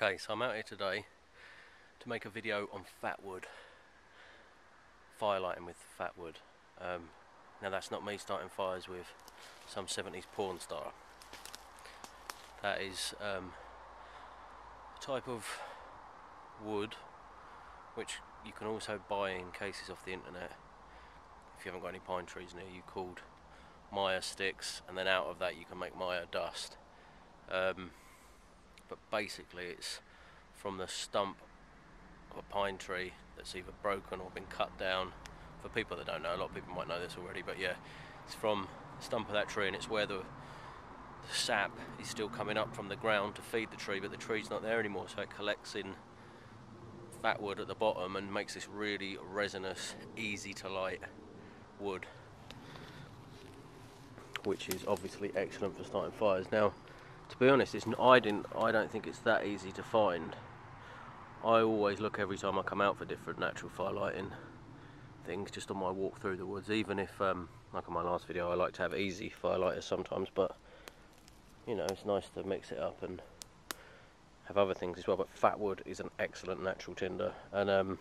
Okay, so I'm out here today to make a video on fat wood, firelighting with fat wood. Now that's not me starting fires with some 70s porn star. That is a type of wood which you can also buy in cases off the internet if you haven't got any pine trees near you, called Maya sticks, and then out of that you can make Maya dust. But basically it's from the stump of a pine tree that's either broken or been cut down. For people that don't know, a lot of people might know this already, but yeah, it's from the stump of that tree, and it's where the sap is still coming up from the ground to feed the tree, but the tree's not there anymore, so it collects in fat wood at the bottom and makes this really resinous, easy to light wood, which is obviously excellent for starting fires. Now, to be honest, I don't think it's that easy to find. I always look every time I come out for different natural fire lighting things, just on my walk through the woods, even if, like on my last video, I like to have easy fire lighters sometimes, but you know, it's nice to mix it up and have other things as well. But fat wood is an excellent natural tinder, and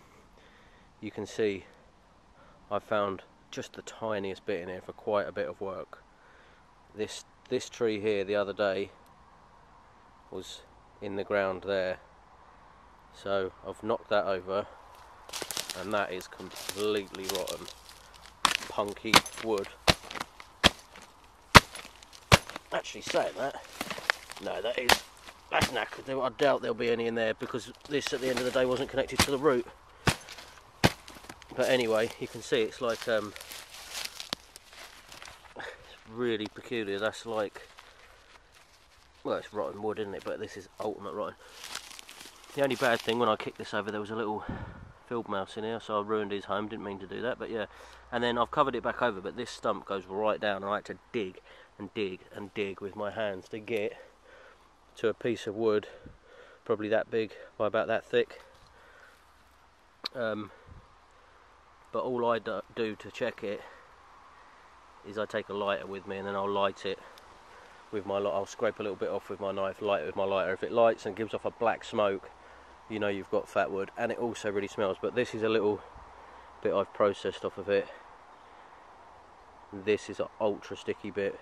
you can see I found just the tiniest bit in here for quite a bit of work. This tree here the other day was in the ground there, so I've knocked that over, and that is completely rotten, punky wood. Actually, saying that, no, that's knackered. I doubt there'll be any in there, because this at the end of the day wasn't connected to the root. But anyway, you can see it's like it's really peculiar. That's like, well, it's rotten wood, isn't it? But this is ultimate rotten. The only bad thing, when I kicked this over, there was a little field mouse in here, so I ruined his home. Didn't mean to do that, but yeah. And then I've covered it back over, but this stump goes right down, and I had to dig and dig and dig with my hands to get to a piece of wood probably that big by about that thick. But all I do to check it is I take a lighter with me, and then I'll light it with my I'll scrape a little bit off with my knife, light it with my lighter. If it lights and gives off a black smoke, you know you've got fat wood, and it also really smells. But this is a little bit I've processed off of it. This is an ultra sticky bit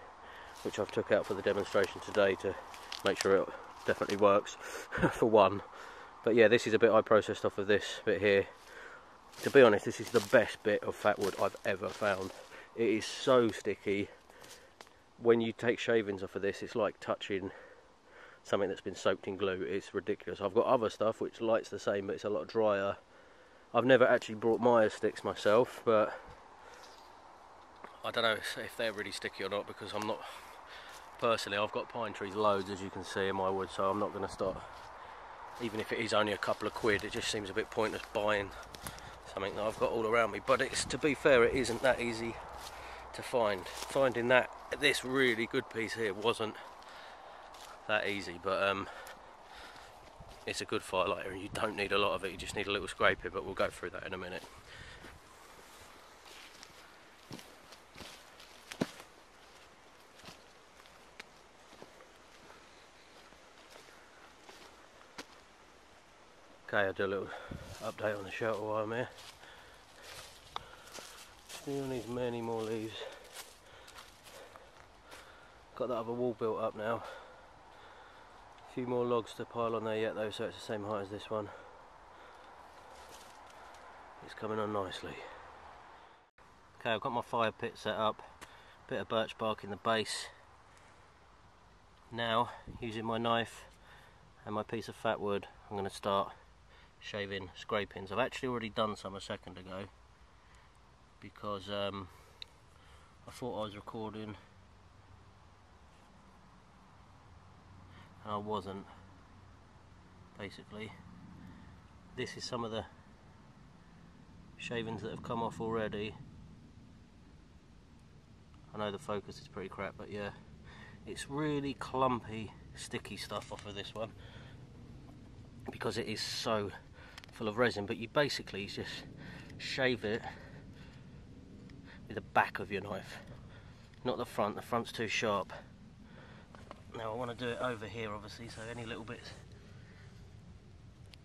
which I've took out for the demonstration today to make sure it definitely works for one. But yeah, this is a bit I processed off of this bit here. To be honest, this is the best bit of fat wood I've ever found. It is so sticky. When you take shavings off of this, it's like touching something that's been soaked in glue. It's ridiculous. I've got other stuff which lights the same, but it's a lot drier. I've never actually brought Maya sticks myself, but I don't know if they're really sticky or not, because I'm not, personally, I've got pine trees loads, as you can see, in my wood, so I'm not going to start, even if it is only a couple of quid. It just seems a bit pointless buying something that I've got all around me. But it's, to be fair, it isn't that easy to find. Finding this really good piece here wasn't that easy, but it's a good firelighter, and you don't need a lot of it, you just need a little scraper, but we'll go through that in a minute. Okay, I'll do a little update on the shelter while I'm here. Still needs many more leaves. Got that other wall built up now. A few more logs to pile on there yet though, so it's the same height as this one. It's coming on nicely. Okay, I've got my fire pit set up. Bit of birch bark in the base. Now, using my knife and my piece of fat wood, I'm going to start shaving scrapings. I've actually already done some a second ago, because I thought I was recording and I wasn't. Basically, this is some of the shavings that have come off already. I know the focus is pretty crap, but yeah, it's really clumpy, sticky stuff off of this one, because it is so full of resin. But you basically just shave it with the back of your knife, not the front. The front's too sharp. Now I want to do it over here, obviously, so any little bits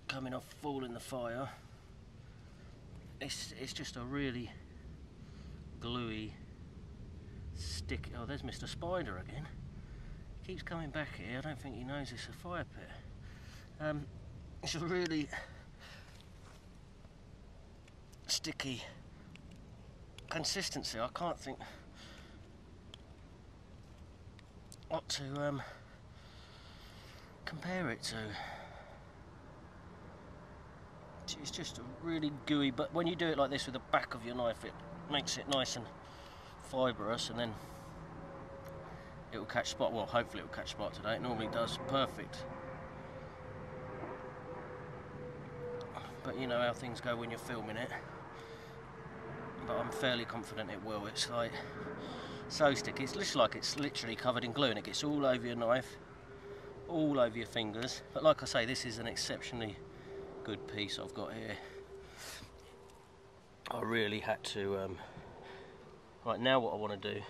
coming off full in the fire. It's just a really gluey, sticky. Oh, there's Mr. Spider again. He keeps coming back here. I don't think he knows it's a fire pit. It's a really sticky consistency. I can't think what to compare it to. It's just a really gooey, but when you do it like this with the back of your knife, it makes it nice and fibrous, and then it will catch spot. Well, hopefully it will catch spot today. It normally does. Perfect. But you know how things go when you're filming it. But I'm fairly confident it will. It's like so sticky. It's just like it's literally covered in glue, and it gets all over your knife, all over your fingers. But like I say, this is an exceptionally good piece I've got here. I really had to right now what I want to do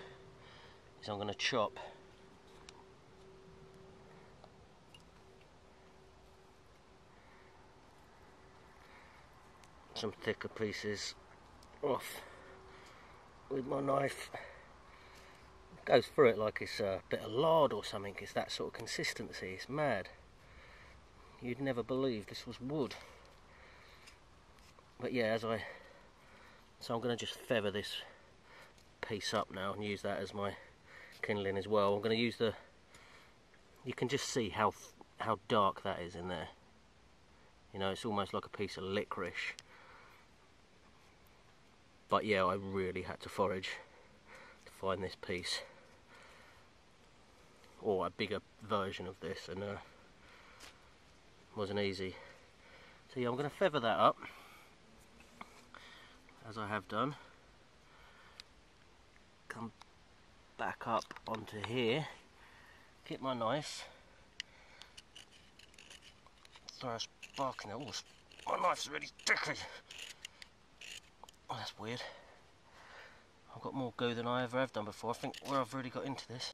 is I'm going to chop some thicker pieces off with my knife. It goes through it like it's a bit of lard or something. It's that sort of consistency. It's mad. You'd never believe this was wood. But yeah, so I'm going to just feather this piece up now and use that as my kindling as well. I'm going to use you can just see how dark that is in there. You know, it's almost like a piece of licorice. But yeah, I really had to forage to find this piece, or a bigger version of this, and wasn't easy. So yeah, I'm going to feather that up, as I have done. Come back up onto here, get my knife, throw a spark in there. Oh, my knife's really sticky. Oh, that's weird. I've got more glue than I ever have done before. I think where I've really got into this.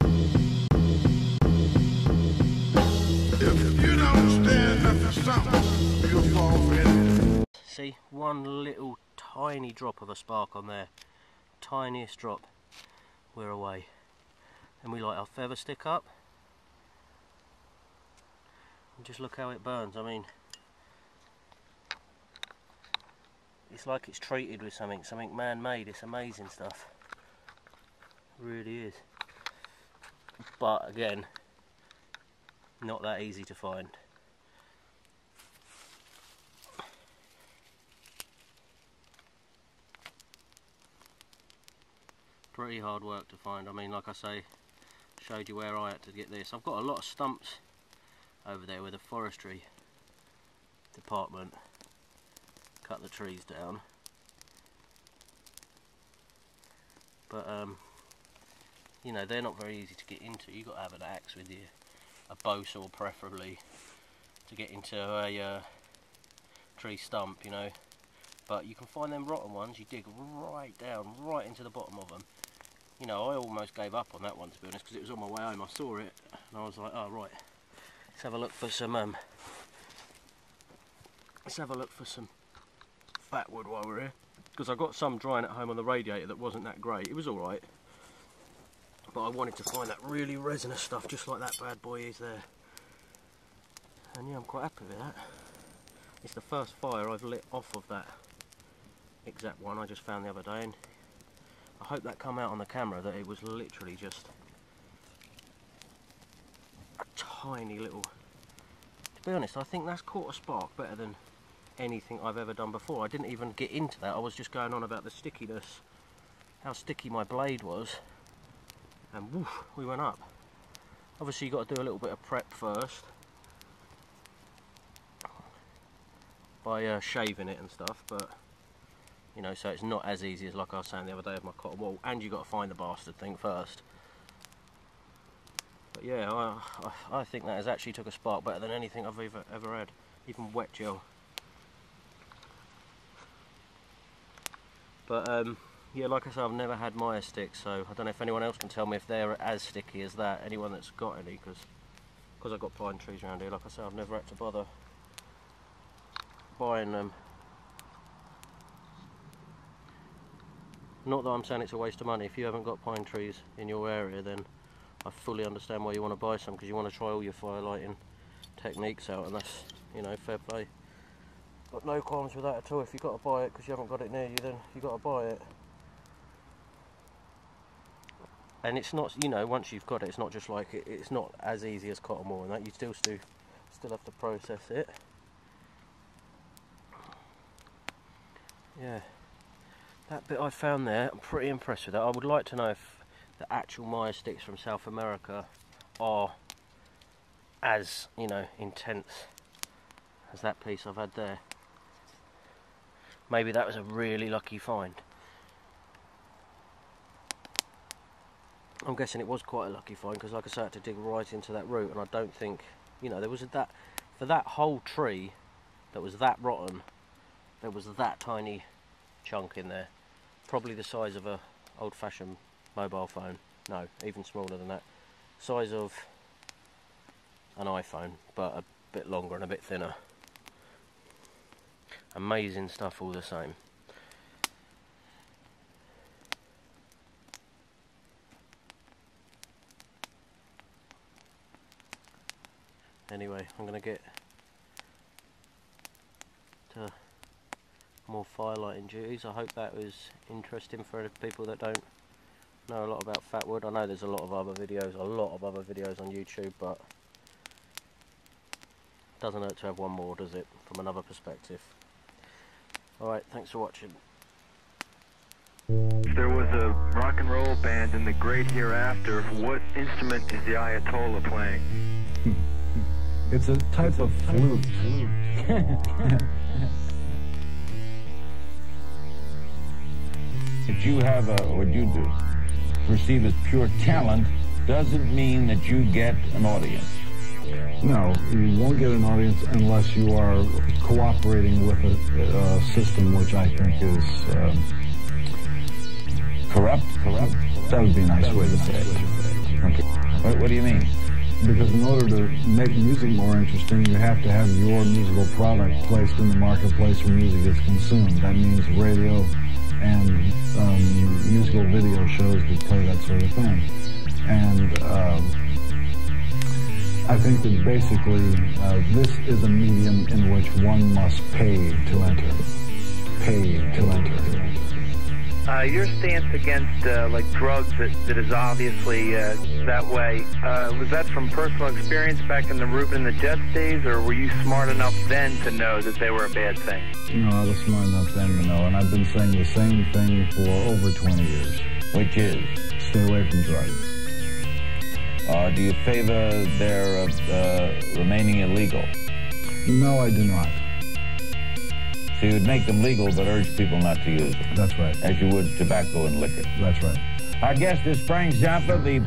If you don't stand up for something, you'll fall for it. See, one little tiny drop of a spark on there. Tiniest drop. We're away. And we light our feather stick up. And just look how it burns. I mean, it's like it's treated with something man-made. It's amazing stuff. It really is. But again, not that easy to find. Pretty hard work to find. I mean, like I say, showed you where I had to get this. I've got a lot of stumps over there with the forestry department cut the trees down, but you know, they're not very easy to get into. You've got to have an axe with you, a bow saw preferably, to get into a tree stump, you know. But you can find them rotten ones. You dig right down, right into the bottom of them. You know, I almost gave up on that one, to be honest, because it was on my way home. I saw it and I was like, oh right, let's have a look for some fat wood while we're here, because I got some drying at home on the radiator that wasn't that great. It was alright, but I wanted to find that really resinous stuff, just like that bad boy is there. And yeah, I'm quite happy with that. It's the first fire I've lit off of that exact one I just found the other day, and I hope that come out on the camera, that it was literally just a tiny little. To be honest, I think that's caught a spark better than anything I've ever done before. I didn't even get into that. I was just going on about the stickiness, how sticky my blade was, and woof, we went up. Obviously, you've got to do a little bit of prep first by shaving it and stuff, but you know, so it's not as easy as like I was saying the other day with my cotton wool, and you got to find the bastard thing first. But yeah, I think that has actually took a spark better than anything I've ever had, even wet gel. But yeah, like I said, I've never had Maya sticks, so I don't know if anyone else can tell me if they're as sticky as that, anyone that's got any, because I've got pine trees around here. Like I said, I've never had to bother buying them. Not that I'm saying it's a waste of money. If you haven't got pine trees in your area, then I fully understand why you want to buy some, because you want to try all your firelighting techniques out, and that's, you know, fair play. Got no qualms with that at all. If you've got to buy it because you haven't got it near you, then you've got to buy it. And it's not, you know, once you've got it, it's not just like it's not as easy as cotton wool and that. You still have to process it. Yeah, that bit I found there, I'm pretty impressed with that. I would like to know if the actual Maya sticks from South America are as, you know, intense as that piece I've had there. Maybe that was a really lucky find. I'm guessing it was quite a lucky find, because like I said, I had to dig right into that root, and I don't think, you know, there was that, for that whole tree that was that rotten, there was that tiny chunk in there, probably the size of a old-fashioned mobile phone. No, even smaller than that, size of an iPhone, but a bit longer and a bit thinner. Amazing stuff all the same. Anyway, I'm going to get to more firelighting duties. I hope that was interesting for people that don't know a lot about fat wood. I know there's a lot of other videos on YouTube, but it doesn't hurt to have one more, does it, from another perspective. Alright, thanks for watching. If there was a rock and roll band in the great hereafter, what instrument is the Ayatollah playing? It's a type of flute. That you have what you do perceive as pure talent doesn't mean that you get an audience. No, you won't get an audience unless you are cooperating with a system which I think is Corrupt? that would be a nice way to say it. Okay. What do you mean? Because in order to make music more interesting, you have to have your musical product placed in the marketplace where music is consumed. That means radio and musical video shows that play that sort of thing. And I think that basically this is a medium in which one must pay to enter. Pay to enter. Your stance against like drugs that is obviously that way, was that from personal experience back in the Reuben and the Jets days, or were you smart enough then to know that they were a bad thing? No, I was smart enough then to know, and I've been saying the same thing for over 20 years. Which is? Stay away from drugs. Do you favor their remaining illegal? No, I do not. So you would make them legal, but urge people not to use them. That's right. As you would tobacco and liquor. That's right. Our guest is Frank Zappa, the